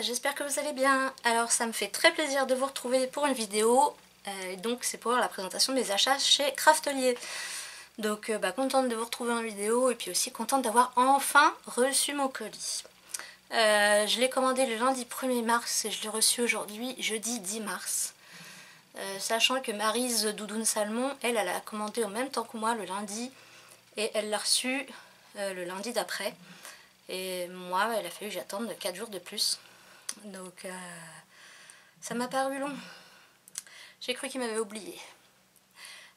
j'espère que vous allez bien. Alors ça me fait très plaisir de vous retrouver pour une vidéo, donc c'est pour la présentation de mes achats chez Craftelier. Donc contente de vous retrouver en vidéo et puis aussi contente d'avoir enfin reçu mon colis. Je l'ai commandé le lundi 1er mars et je l'ai reçu aujourd'hui jeudi 10 mars. Sachant que Maryse Doudoune Salmon, elle a commandé en même temps que moi le lundi et elle l'a reçu le lundi d'après. Et moi, il a fallu que j'attende 4 jours de plus. Donc ça m'a paru long. J'ai cru qu'il m'avait oublié.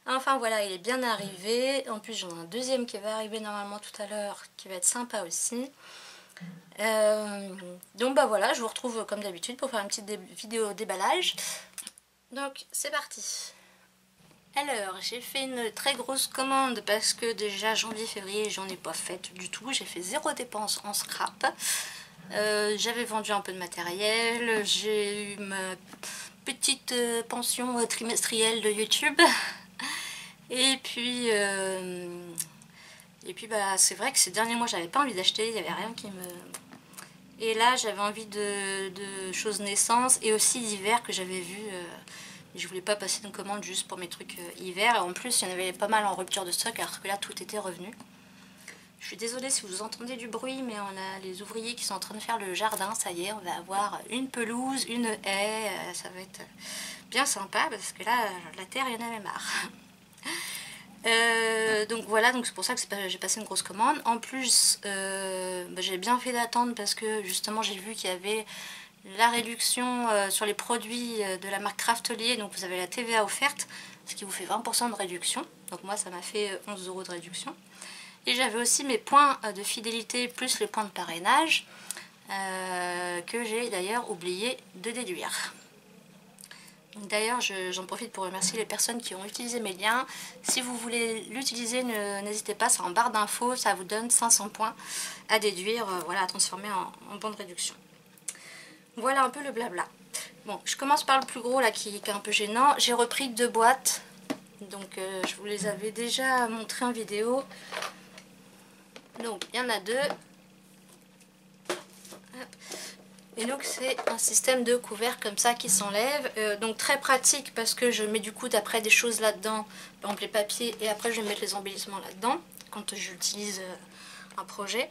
Enfin voilà, il est bien arrivé. En plus j'en ai un deuxième qui va arriver normalement tout à l'heure, qui va être sympa aussi. Donc voilà, je vous retrouve comme d'habitude pour faire une petite vidéo déballage. Donc c'est parti. Alors j'ai fait une très grosse commande parce que déjà janvier-février j'en ai pas fait du tout. J'ai fait 0 dépense en scrap. J'avais vendu un peu de matériel. J'ai eu ma petite pension trimestrielle de YouTube. Et puis c'est vrai que ces derniers mois j'avais pas envie d'acheter, il n'y avait rien qui me... Et là j'avais envie de choses naissance et aussi d'hiver que j'avais vu. Je voulais pas passer une commande juste pour mes trucs hiver. Et en plus il y en avait pas mal en rupture de stock alors que là tout était revenu. Je suis désolée si vous entendez du bruit, mais on a les ouvriers qui sont en train de faire le jardin. Ça y est, on va avoir une pelouse, une haie. Ça va être bien sympa parce que là la terre il y en avait marre. Donc voilà, donc c'est pour ça que j'ai passé une grosse commande. En plus j'ai bien fait d'attendre parce que justement j'ai vu qu'il y avait la réduction sur les produits de la marque Craftelier. Donc vous avez la TVA offerte, ce qui vous fait 20% de réduction. Donc moi ça m'a fait 11 € de réduction. Et j'avais aussi mes points de fidélité plus les points de parrainage que j'ai d'ailleurs oublié de déduire. D'ailleurs, j'en profite pour remercier les personnes qui ont utilisé mes liens. Si vous voulez l'utiliser, n'hésitez pas, c'est en barre d'infos, ça vous donne 500 points à déduire, voilà, à transformer en bon de réduction. Voilà un peu le blabla. Bon, je commence par le plus gros là qui est un peu gênant. J'ai repris 2 boîtes, donc je vous les avais déjà montrées en vidéo. Donc il y en a 2. Hop. Et donc c'est un système de couvert comme ça qui s'enlève, donc très pratique parce que je mets du coup d'après des choses là-dedans, par exemple les papiers, et après je vais mettre les embellissements là-dedans quand j'utilise un projet.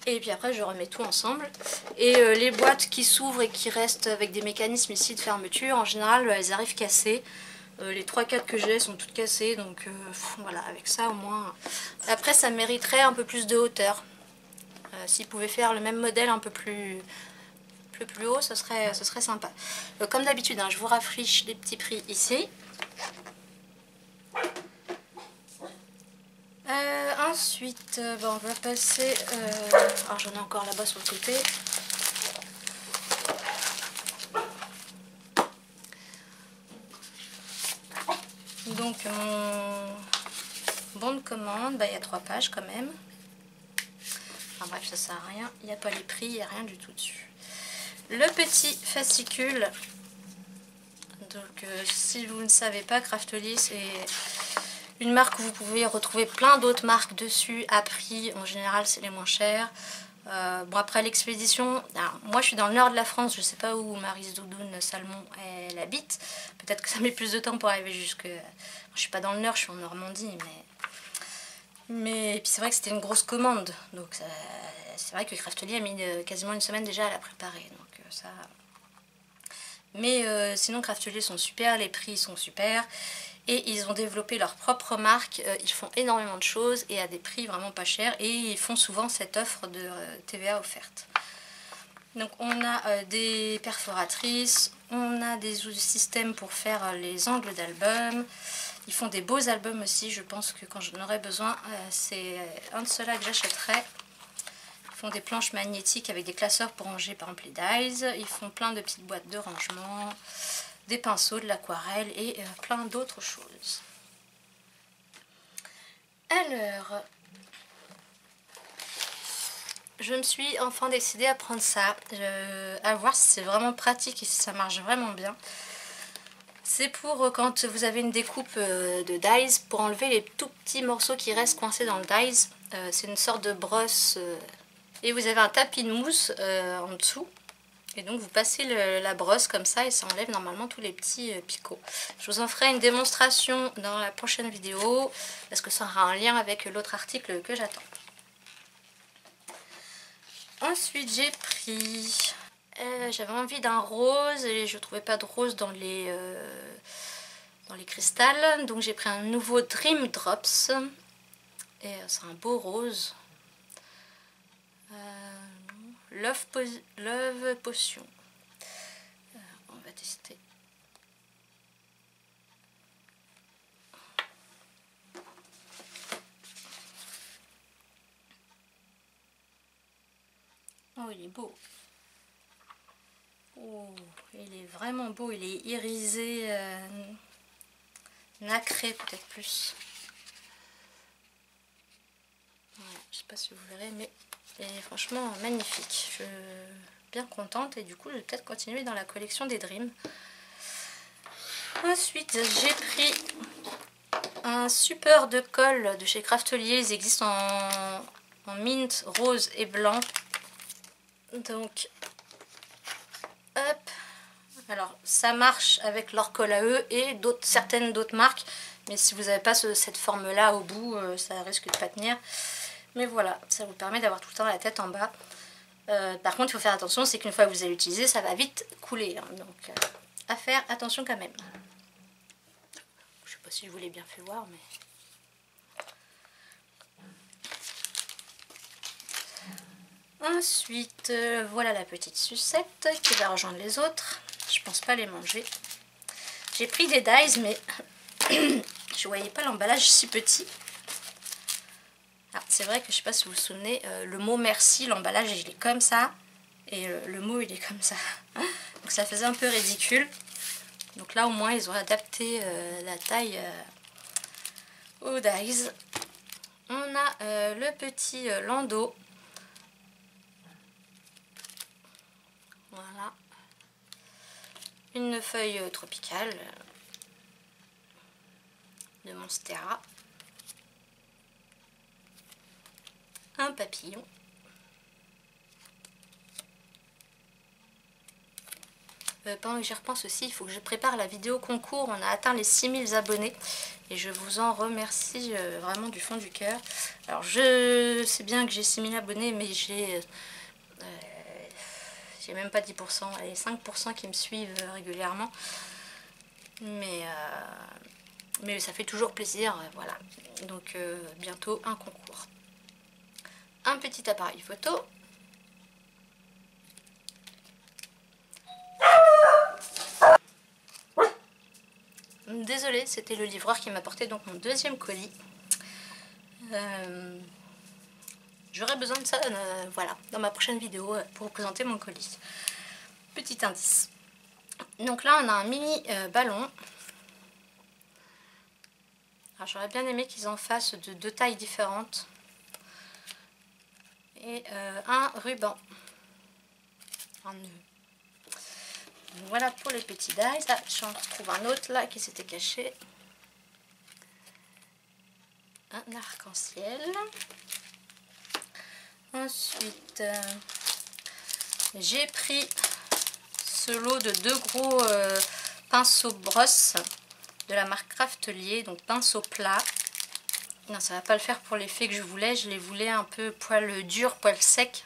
Et puis après je remets tout ensemble. Et les boîtes qui s'ouvrent et qui restent avec des mécanismes ici de fermeture, en général elles arrivent cassées. Les 3-4 que j'ai sont toutes cassées, donc voilà, avec ça au moins. Après ça mériterait un peu plus de hauteur. S'ils pouvaient faire le même modèle un peu plus haut, ce serait sympa. Comme d'habitude, je vous raffiche les petits prix ici. Ensuite, on va passer... alors j'en ai encore là-bas sur le côté. Donc mon bon de commande, il y a 3 pages quand même. Enfin bref, ça sert à rien. Il n'y a pas les prix, il n'y a rien du tout dessus. Le petit fascicule. Donc si vous ne savez pas, Craftelier c'est une marque où vous pouvez retrouver plein d'autres marques dessus à prix. En général c'est les moins chers. Bon, après l'expédition, moi je suis dans le nord de la France, je sais pas où Maryse Doudoune Salmon elle habite. Peut-être que ça met plus de temps pour arriver jusque... Je suis pas dans le nord, je suis en Normandie, mais... Et puis c'est vrai que c'était une grosse commande, donc c'est vrai que Craftelier a mis quasiment une semaine déjà à la préparer, donc ça... Mais sinon Craftelier sont super, les prix sont super, et ils ont développé leur propre marque, ils font énormément de choses et à des prix vraiment pas chers, et ils font souvent cette offre de TVA offerte. Donc on a des perforatrices, on a des systèmes pour faire les angles d'albums. Ils font des beaux albums aussi, je pense que quand j'en aurai besoin, c'est un de ceux-là que j'achèterai. Ils font des planches magnétiques avec des classeurs pour ranger par exemple les dies. Ils font plein de petites boîtes de rangement, des pinceaux, de l'aquarelle et plein d'autres choses. Alors, je me suis enfin décidée à prendre ça, à voir si c'est vraiment pratique et si ça marche vraiment bien. C'est pour quand vous avez une découpe de dies, pour enlever les tout petits morceaux qui restent coincés dans le dies. C'est une sorte de brosse et vous avez un tapis de mousse en dessous Et donc vous passez la brosse comme ça et ça enlève normalement tous les petits picots. Je vous en ferai une démonstration dans la prochaine vidéo parce que ça aura un lien avec l'autre article que j'attends. Ensuite j'ai pris... j'avais envie d'un rose et je ne trouvais pas de rose dans les cristals. Donc j'ai pris un nouveau Dream Drops. Et c'est un beau rose. Love Potion. On va tester. Oh, il est beau. Oh, il est vraiment beau. Il est irisé, nacré peut-être plus. Voilà, je sais pas si vous verrez, mais il est franchement magnifique. Je suis bien contente et du coup, je vais peut-être continuer dans la collection des Dreams. Ensuite, j'ai pris un support de colle de chez Craftelier. Ils existent en mint, rose et blanc. Donc, hop. Alors, ça marche avec leur colle à eux et certaines d'autres marques. Mais si vous n'avez pas cette forme-là au bout, ça risque de pas tenir. Mais voilà, ça vous permet d'avoir tout le temps la tête en bas. Par contre, il faut faire attention, c'est qu'une fois que vous allez l'utiliser, ça va vite couler. Hein, donc, à faire attention quand même. Je sais pas si je vous l'ai bien fait voir, mais... Ensuite, voilà la petite sucette qui va rejoindre les autres. Je pense pas les manger. J'ai pris des dies, mais je voyais pas l'emballage si petit. Ah, c'est vrai que je sais pas si vous vous souvenez, le mot merci, l'emballage il est comme ça. Et le mot il est comme ça. Donc ça faisait un peu ridicule. Donc là au moins ils ont adapté la taille aux dies. On a le petit landau. Voilà. Une feuille tropicale de Monstera. Un papillon. Pendant que j'y repense aussi, il faut que je prépare la vidéo concours. On a atteint les 6000 abonnés et je vous en remercie vraiment du fond du cœur. Alors je sais bien que j'ai 6000 abonnés, mais j'ai même pas 10%, et 5% qui me suivent régulièrement. Mais ça fait toujours plaisir, voilà. Donc bientôt un concours. Un petit appareil photo. Désolée, c'était le livreur qui m'a apporté donc mon deuxième colis. J'aurai besoin de ça voilà, dans ma prochaine vidéo pour vous présenter mon colis. Petit indice. Donc là on a un mini ballon. Alors j'aurais bien aimé qu'ils en fassent de deux tailles différentes. Et un ruban. Un nœud. Voilà pour les petits dies. Ah, j'en retrouve un autre là qui s'était caché. Un arc-en-ciel. Ensuite, j'ai pris ce lot de deux gros pinceaux brosses de la marque Craftelier, donc pinceau plat. Non, ça va pas le faire pour l'effet que je voulais. Je les voulais un peu poil dur, poil sec.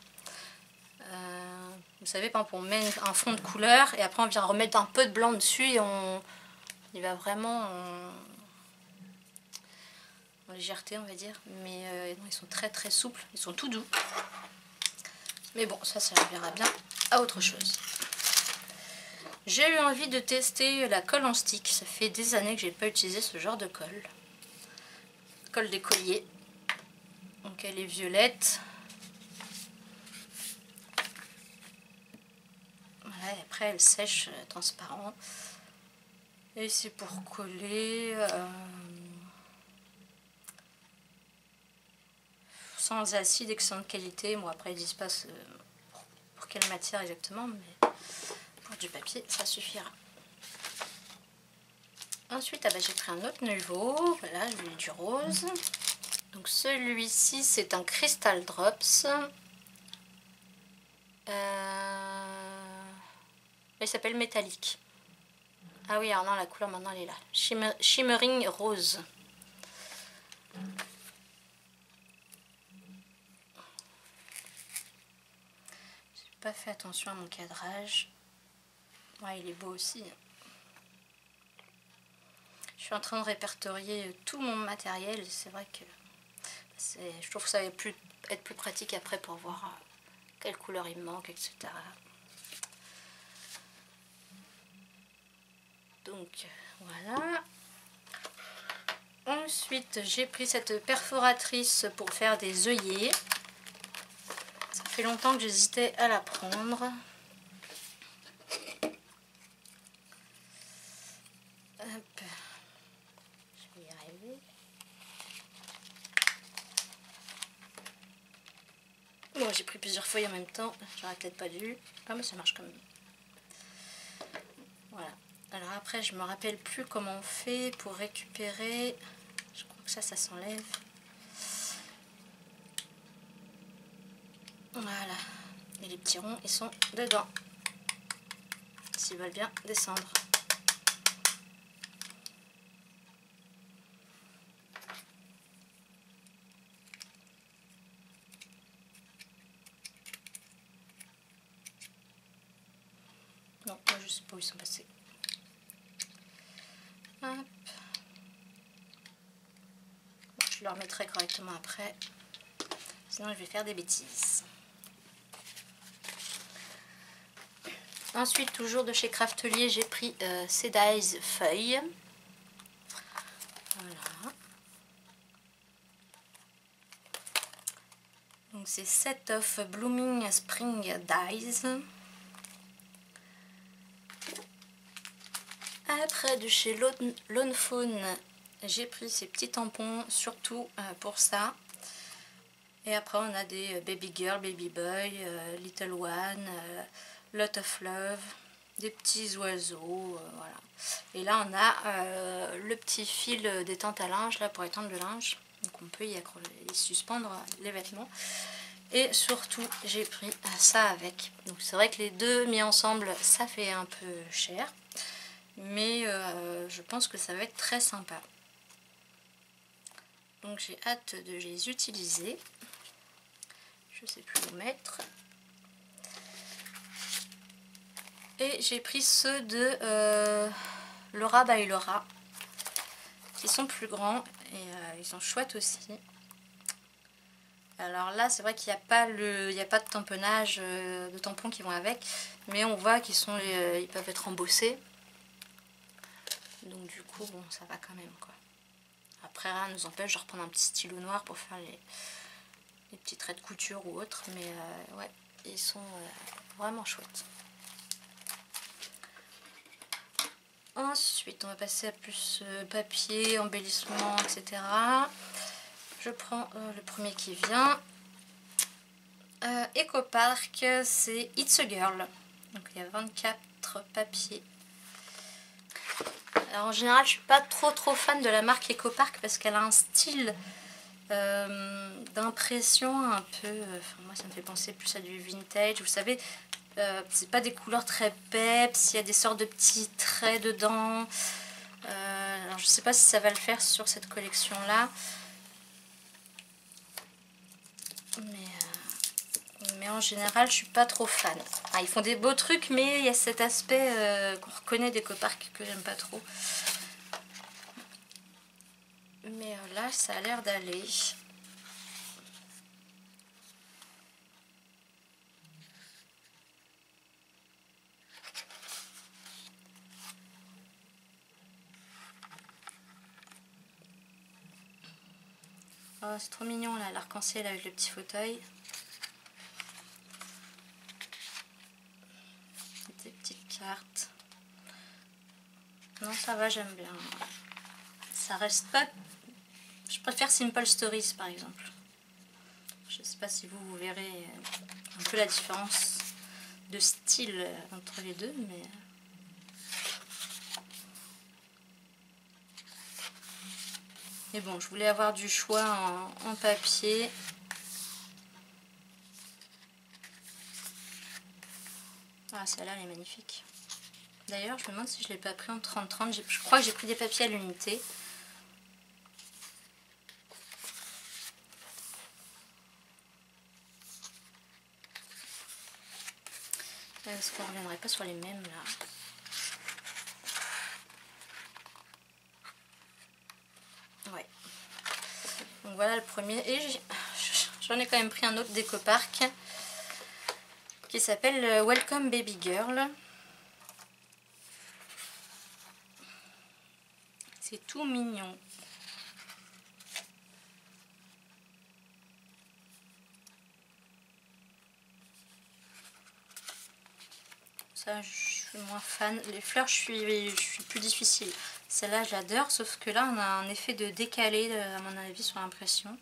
Vous savez, par exemple, on met un fond de couleur et après on vient remettre un peu de blanc dessus et il va vraiment en légèreté, on va dire. Mais non, ils sont très très souples, ils sont tout doux. Mais bon, ça servira bien à autre chose. J'ai eu envie de tester la colle en stick. Ça fait des années que j'ai pas utilisé ce genre de colle. Colle d'écolier. Donc elle est violette. Voilà, et après elle sèche transparent. Et c'est pour coller sans acide, excellente qualité. Bon, après ils disent pas pour quelle matière exactement, mais pour du papier ça suffira. Ensuite, ah bah, j'ai pris un autre nouveau. Voilà, je voulais du rose. Donc celui-ci c'est un Crystal Drops. Il s'appelle Métallique. Ah oui, alors non, la couleur maintenant elle est là. Shimmering Rose. J'ai pas fait attention à mon cadrage. Ouais, il est beau aussi. Je suis en train de répertorier tout mon matériel. C'est vrai que je trouve que ça va être plus pratique après pour voir quelle couleur il me manque, etc. Donc voilà. Ensuite, j'ai pris cette perforatrice pour faire des œillets. Ça fait longtemps que j'hésitais à la prendre. Hop. Je vais y arriver. Bon, j'ai pris plusieurs feuilles en même temps. J'aurais peut-être pas dû. Ah, mais ça marche quand même. Voilà. Alors après, je me rappelle plus comment on fait pour récupérer. Je crois que ça s'enlève. Voilà. Et les petits ronds, ils sont dedans. S'ils veulent bien descendre. Non, moi je sais pas où ils sont passés. Hop. Bon, je le remettrai correctement après. Sinon je vais faire des bêtises. Ensuite, toujours de chez Craftelier, j'ai pris ces dies feuilles. Voilà. Donc c'est Set of Blooming Spring Dies. Après, de chez Lone Fawn, j'ai pris ces petits tampons, surtout pour ça. Et après, on a des Baby Girl, Baby Boy, Little One, Lot of Love, des petits oiseaux, voilà. Et là, on a le petit fil détente à linge, là, pour étendre le linge. Donc, on peut y suspendre les vêtements. Et surtout, j'ai pris ça avec. Donc, c'est vrai que les deux mis ensemble, ça fait un peu cher. Mais je pense que ça va être très sympa. Donc, j'ai hâte de les utiliser. Je sais plus où mettre. Et j'ai pris ceux de Laura by Laura, qui sont plus grands et ils sont chouettes aussi. Alors là, c'est vrai qu'il n'y a pas de tamponnage de tampons qui vont avec, mais on voit qu'ils ils peuvent être embossés. Donc du coup, bon, ça va quand même, quoi. Après, rien ne nous empêche de reprendre un petit stylo noir pour faire les petits traits de couture ou autre, mais ouais, ils sont vraiment chouettes. Ensuite, on va passer à plus papier, embellissement, etc. Je prends le premier qui vient. EcoPark, c'est It's a Girl. Donc il y a 24 papiers. Alors, en général, je suis pas trop fan de la marque EcoPark parce qu'elle a un style d'impression un peu... moi, ça me fait penser plus à du vintage. Vous savez, c'est pas des couleurs très peps, il y a des sortes de petits traits dedans. Alors, je sais pas si ça va le faire sur cette collection-là. Mais en général, je suis pas trop fan. Ah, ils font des beaux trucs, mais il y a cet aspect qu'on reconnaît d'EcoPark que j'aime pas trop. Mais là, ça a l'air d'aller. Oh, c'est trop mignon là, l'arc-en-ciel avec le petit fauteuil. Des petites cartes. Non, ça va, j'aime bien. Ça reste pas... Je préfère Simple Stories par exemple. Je sais pas si vous verrez un peu la différence de style entre les deux, mais... Mais bon, je voulais avoir du choix en papier. Ah, celle-là, elle est magnifique. D'ailleurs, je me demande si je ne l'ai pas pris en 30-30. Je crois que j'ai pris des papiers à l'unité. Est-ce qu'on ne reviendrait pas sur les mêmes là? Ouais. Donc voilà le premier. Et j'en ai quand même pris un autre d'Ecopark qui s'appelle Welcome Baby Girl. C'est tout mignon. Ça, je suis moins fan. Les fleurs, je suis plus difficile. Celle-là, j'adore, sauf que là, on a un effet de décalé, à mon avis, sur l'impression.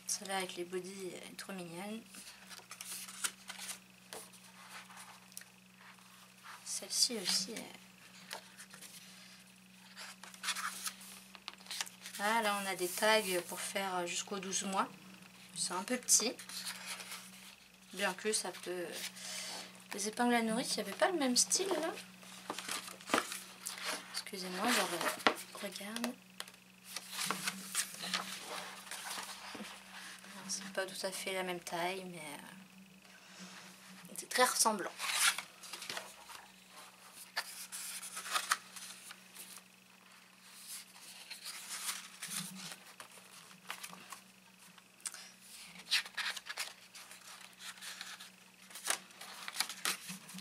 Celle-là, avec les bodys, est trop mignonne. Celle-ci aussi. Ah, là, on a des tags pour faire jusqu'aux 12 mois. C'est un peu petit. Bien que ça peut... Les épingles à nourrice, il n'y avait pas le même style, là. Excusez-moi, je regarde. C'est pas tout à fait la même taille, mais c'est très ressemblant.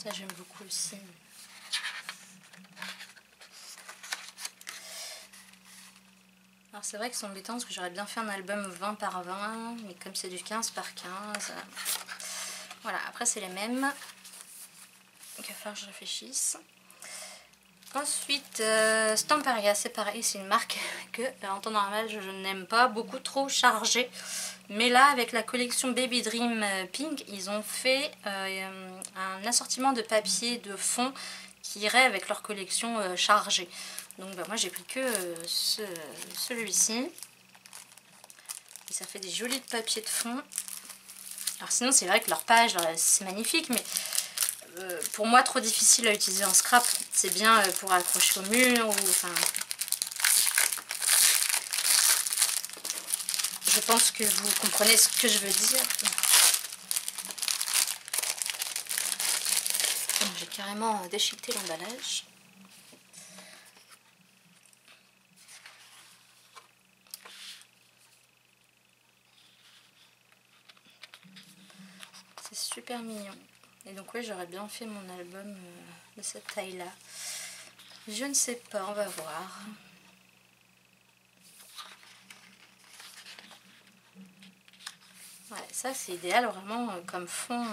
Ça, j'aime beaucoup aussi. Alors c'est vrai que c'est embêtant parce que j'aurais bien fait un album 20 par 20, mais comme c'est du 15 par 15, voilà, après c'est les mêmes. Il va falloir que je réfléchisse. Ensuite, Stamperia, c'est pareil, c'est une marque que en temps normal je n'aime pas, beaucoup trop chargée. Mais là, avec la collection Baby Dream Pink, ils ont fait un assortiment de papier de fond qui irait avec leur collection chargée. Donc bah, moi j'ai pris que celui-ci. Et ça fait des jolis papiers de fond. Alors sinon c'est vrai que leur page c'est magnifique, mais pour moi trop difficile à utiliser en scrap. C'est bien pour accrocher au mur ou enfin... Je pense que vous comprenez ce que je veux dire. J'ai carrément déchiqueté l'emballage. C'est super mignon. Et donc oui, j'aurais bien fait mon album de cette taille-là. Je ne sais pas, on va voir. Ouais, ça c'est idéal vraiment comme fond.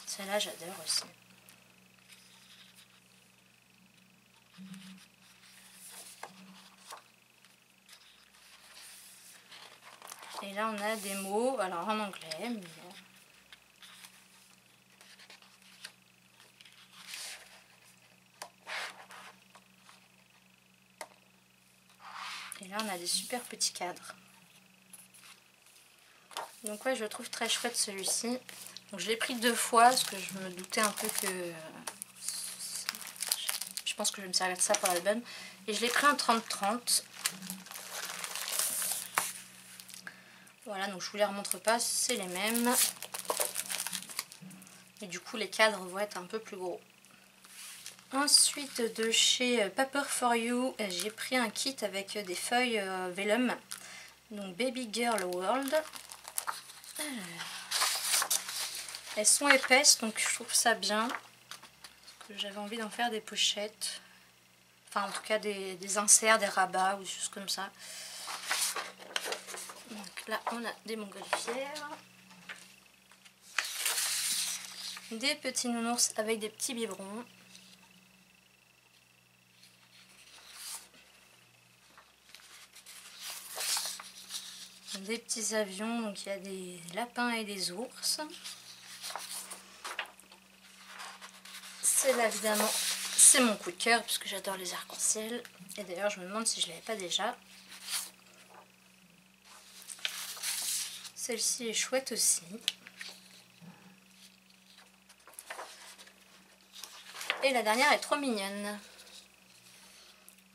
Celle-là j'adore aussi. Et là on a des mots, alors en anglais, mais... Et là on a des super petits cadres. Donc ouais, je le trouve très chouette celui-ci. Donc je l'ai pris 2 fois parce que je me doutais un peu que... je pense que je vais me servir de ça pour l'album. Et je l'ai pris en 30-30. Voilà, donc je vous les remontre pas, c'est les mêmes. Et du coup les cadres vont être un peu plus gros. Ensuite de chez Paper for You, j'ai pris un kit avec des feuilles vellum. Donc Baby Girl World. Elles sont épaisses, donc je trouve ça bien. Parce que j'avais envie d'en faire des pochettes. Enfin en tout cas des inserts, des rabats ou des choses comme ça. Donc là on a des montgolfières. Des petits nounours avec des petits biberons. Des petits avions, donc il y a des lapins et des ours. Celle-là évidemment c'est mon coup de cœur puisque j'adore les arcs-en-ciel. Et d'ailleurs je me demande si je ne l'avais pas déjà. Celle-ci est chouette aussi. Et la dernière est trop mignonne.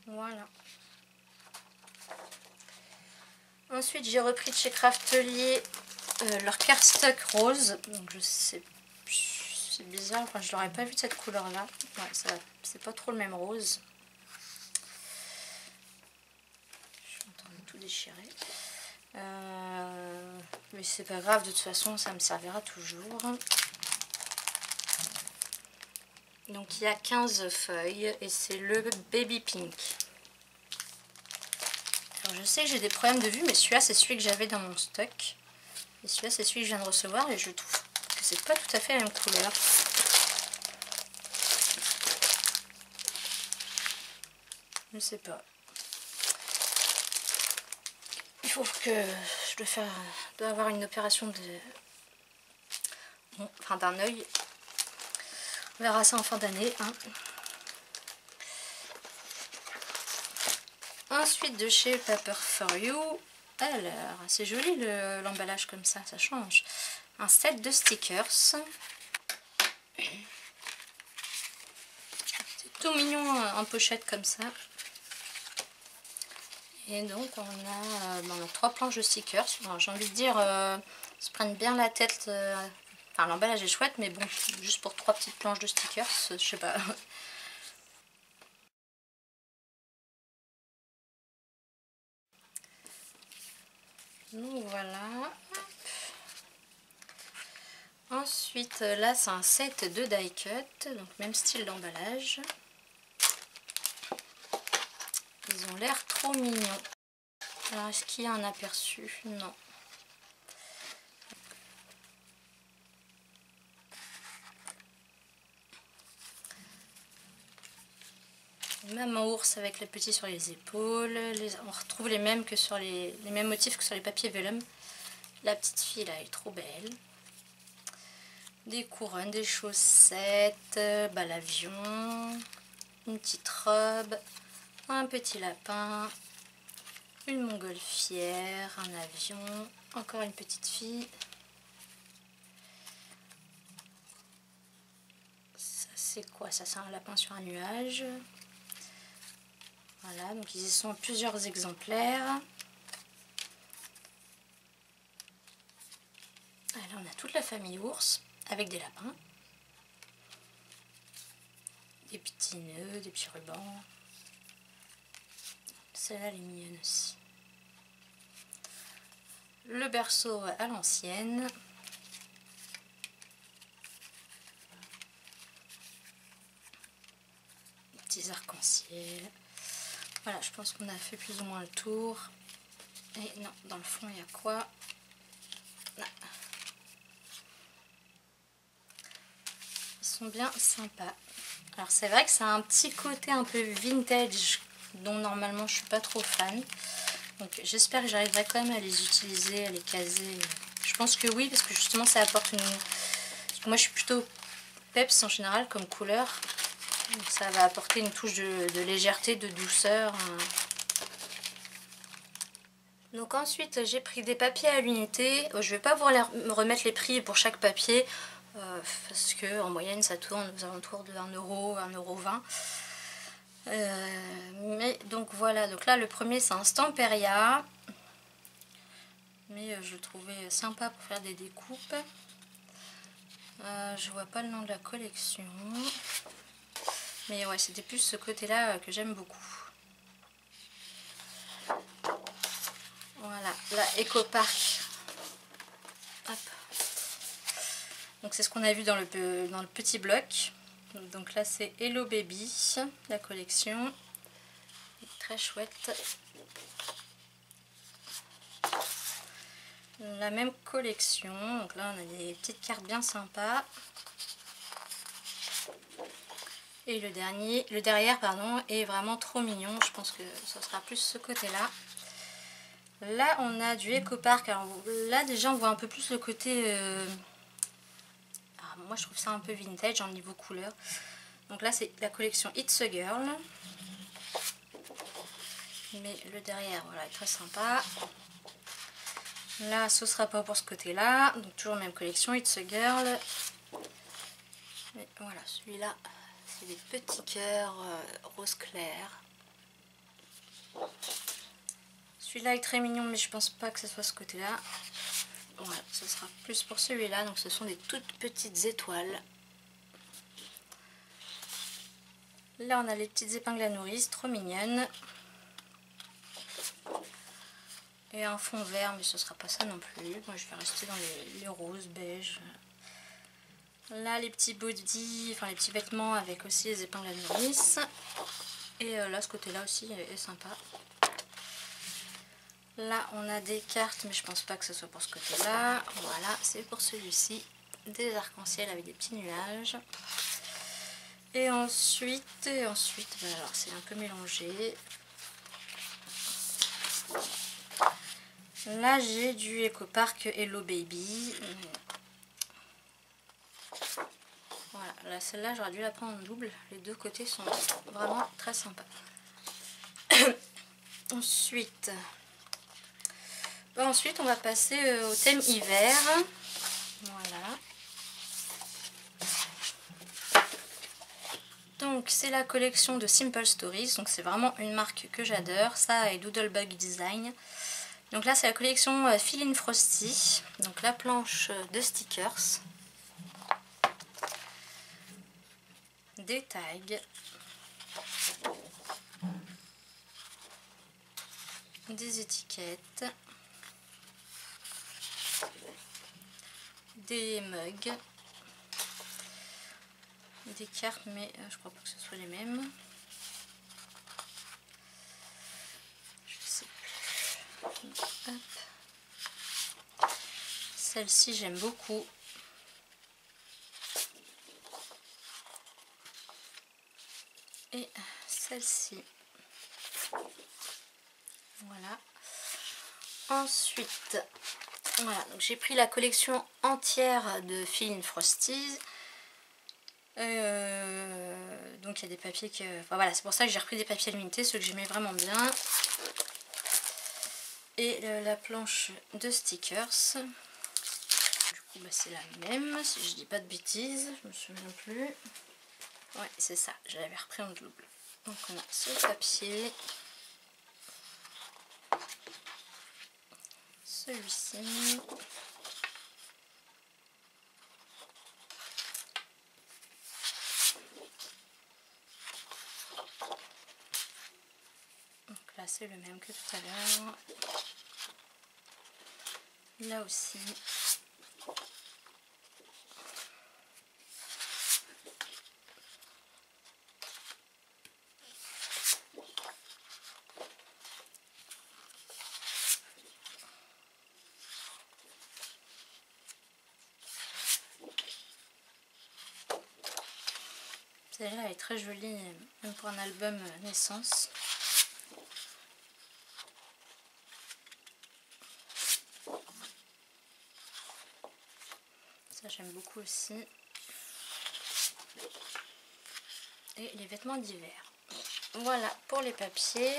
Voilà. Ensuite, j'ai repris de chez Craftelier leur cardstock rose. Donc je sais, c'est bizarre, enfin je l'aurais pas vu de cette couleur là. Ouais, c'est pas trop le même rose. Je suis en train de tout déchirer. Mais c'est pas grave, de toute façon ça me servira toujours. Donc il y a 15 feuilles et c'est le baby pink. Alors je sais que j'ai des problèmes de vue, mais celui-là c'est celui que j'avais dans mon stock. Et celui-là c'est celui que je viens de recevoir et je trouve que c'est pas tout à fait la même couleur. Je sais pas. Il faut que je dois avoir une opération d'un œil. On verra ça en fin d'année. Hein. Ensuite de chez Paper for You. Alors, c'est joli l'emballage comme ça change. Un set de stickers. C'est tout mignon en pochette comme ça. Et donc on a 3 planches de stickers. J'ai envie de dire, se prennent bien la tête. Enfin, l'emballage est chouette, mais bon, juste pour 3 petites planches de stickers, je sais pas. Donc voilà. Ensuite, là, c'est un set de die cut, donc même style d'emballage. Ils ont l'air trop mignons. Alors, est-ce qu'il y a un aperçu? Non. Même en ours avec le petit sur les épaules. On retrouve les mêmes motifs que sur les papiers vellum. La petite fille là est trop belle. Des couronnes, des chaussettes, l'avion, une petite robe, un petit lapin, une montgolfière, un avion, encore une petite fille. Ça c'est quoi? Ça c'est un lapin sur un nuage. Voilà, donc ils y sont plusieurs exemplaires. Là on a toute la famille ours avec des lapins. Des petits nœuds, des petits rubans. Celle-là elle est mignonne aussi. Le berceau à l'ancienne. Les petits arcs-en-ciel. Voilà, je pense qu'on a fait plus ou moins le tour. Et non, dans le fond, il y a quoi? Là. Ils sont bien sympas. Alors c'est vrai que ça a un petit côté un peu vintage dont normalement je suis pas trop fan. Donc j'espère que j'arriverai quand même à les utiliser, à les caser. Je pense que oui, parce que justement ça apporte une... Parce que moi je suis plutôt peps en général comme couleur. Donc ça va apporter une touche de légèreté, de douceur. Donc ensuite j'ai pris des papiers à l'unité. Je vais pas vous remettre les prix pour chaque papier. Parce que en moyenne ça tourne aux alentours de 1 euro, 1,20 €. Mais donc voilà, donc là le premier c'est un Stamperia. Mais je le trouvais sympa pour faire des découpes. Je vois pas le nom de la collection. Mais ouais, c'était plus ce côté-là que j'aime beaucoup. Voilà, la Ecopark. Hop. Donc c'est ce qu'on a vu dans le petit bloc. Donc là c'est Hello Baby, la collection. Très chouette. La même collection. Donc là on a des petites cartes bien sympas. Et le derrière pardon, est vraiment trop mignon. Je pense que ce sera plus ce côté-là. Là on a du Ecopark. Alors là déjà on voit un peu plus le côté... moi je trouve ça un peu vintage en niveau couleur. Donc là c'est la collection It's a Girl. Mais le derrière voilà est très sympa. Là ce sera pas pour ce côté là. Donc toujours même collection It's a Girl. Mais voilà celui-là C'est des petits cœurs rose clair. Celui-là est très mignon, mais je pense pas que ce soit ce côté-là. Voilà, ce sera plus pour celui-là. Donc ce sont des toutes petites étoiles. Là on a les petites épingles à nourrice, trop mignonnes. Et un fond vert, mais ce sera pas ça non plus. Moi je vais rester dans les roses, beige. Là les petits bodys, enfin les petits vêtements avec aussi les épingles à nourrice. Et là ce côté là aussi est sympa. Là on a des cartes, mais je pense pas que ce soit pour ce côté là. Voilà, c'est pour celui-ci. Des arcs-en-ciel avec des petits nuages. Et ensuite bah alors c'est un peu mélangé. Là j'ai du Ecopark Hello Baby. Voilà, là celle-là j'aurais dû la prendre en double. Les deux côtés sont vraiment très sympas. Ensuite on va passer au thème hiver. Voilà. Donc c'est la collection de Simple Stories. Donc c'est vraiment une marque que j'adore. Ça et Doodlebug Design. Donc là c'est la collection Feeling Frosty. Donc la planche de stickers. Des tags. Des étiquettes. Des mugs. Des cartes, mais je crois pas que ce soit les mêmes. Je sais plus. Hop. Celle-ci j'aime beaucoup. Et celle-ci. Voilà. Ensuite, voilà, donc j'ai pris la collection entière de Feeling Frosties. Donc il y a des papiers que... Enfin, voilà, c'est pour ça que j'ai repris des papiers limités, ceux que j'aimais vraiment bien. Et la planche de stickers. Du coup, bah, c'est la même, si je dis pas de bêtises, je me souviens plus. Ouais, c'est ça, je l'avais repris en double. Donc on a ce papier. Celui-ci. Donc là c'est le même que tout à l'heure. Là aussi. Celle-là elle est très jolie, même pour un album naissance. Ça j'aime beaucoup aussi. Et les vêtements d'hiver. Voilà pour les papiers.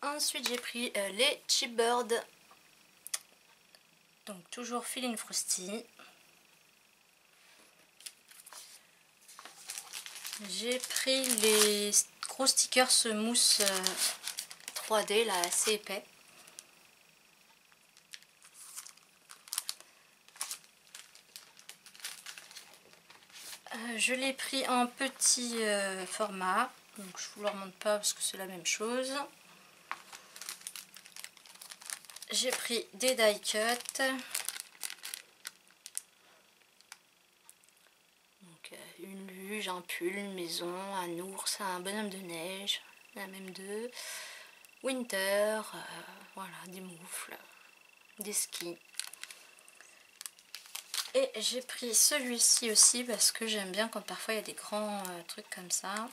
Ensuite j'ai pris les Chipbird. Donc toujours Feeling Frosty. J'ai pris les gros stickers mousse 3D là, assez épais. Je l'ai pris en petit format, donc je vous le remonte pas parce que c'est la même chose. J'ai pris des die cut. Donc une luge, un pull, une maison, un ours, un bonhomme de neige, la même deux. Winter, voilà, des moufles, des skis. Et j'ai pris celui-ci aussi parce que j'aime bien quand parfois il y a des grands trucs comme ça.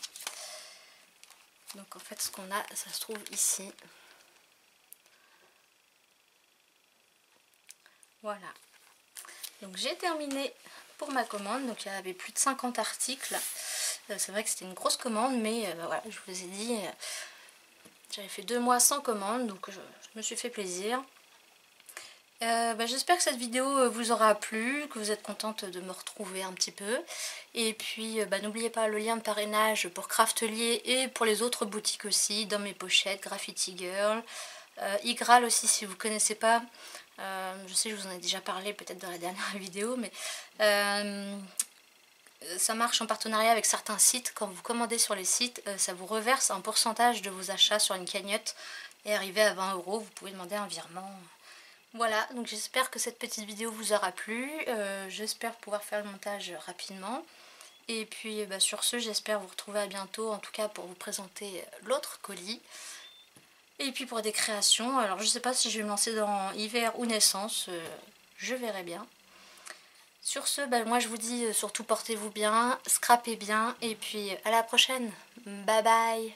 Donc en fait ce qu'on a, ça se trouve ici. Voilà. Donc j'ai terminé pour ma commande. Donc il y avait plus de 50 articles. C'est vrai que c'était une grosse commande, mais voilà, je vous ai dit, j'avais fait 2 mois sans commande, donc je me suis fait plaisir. J'espère que cette vidéo vous aura plu, que vous êtes contente de me retrouver un petit peu. Et puis n'oubliez pas le lien de parrainage pour Craftelier et pour les autres boutiques aussi, dans mes pochettes, Graffiti Girl, Igral aussi si vous ne connaissez pas. Je sais que je vous en ai déjà parlé peut-être dans la dernière vidéo, mais ça marche en partenariat avec certains sites. Quand vous commandez sur les sites, ça vous reverse un pourcentage de vos achats sur une cagnotte. Et arrivé à 20 €, vous pouvez demander un virement. Voilà, donc j'espère que cette petite vidéo vous aura plu. J'espère pouvoir faire le montage rapidement. Et puis sur ce, j'espère vous retrouver à bientôt, en tout cas pour vous présenter l'autre colis. Et puis pour des créations, alors je sais pas si je vais me lancer dans hiver ou naissance, je verrai bien. Sur ce, moi je vous dis surtout portez-vous bien, scrapez bien, et puis à la prochaine. Bye bye.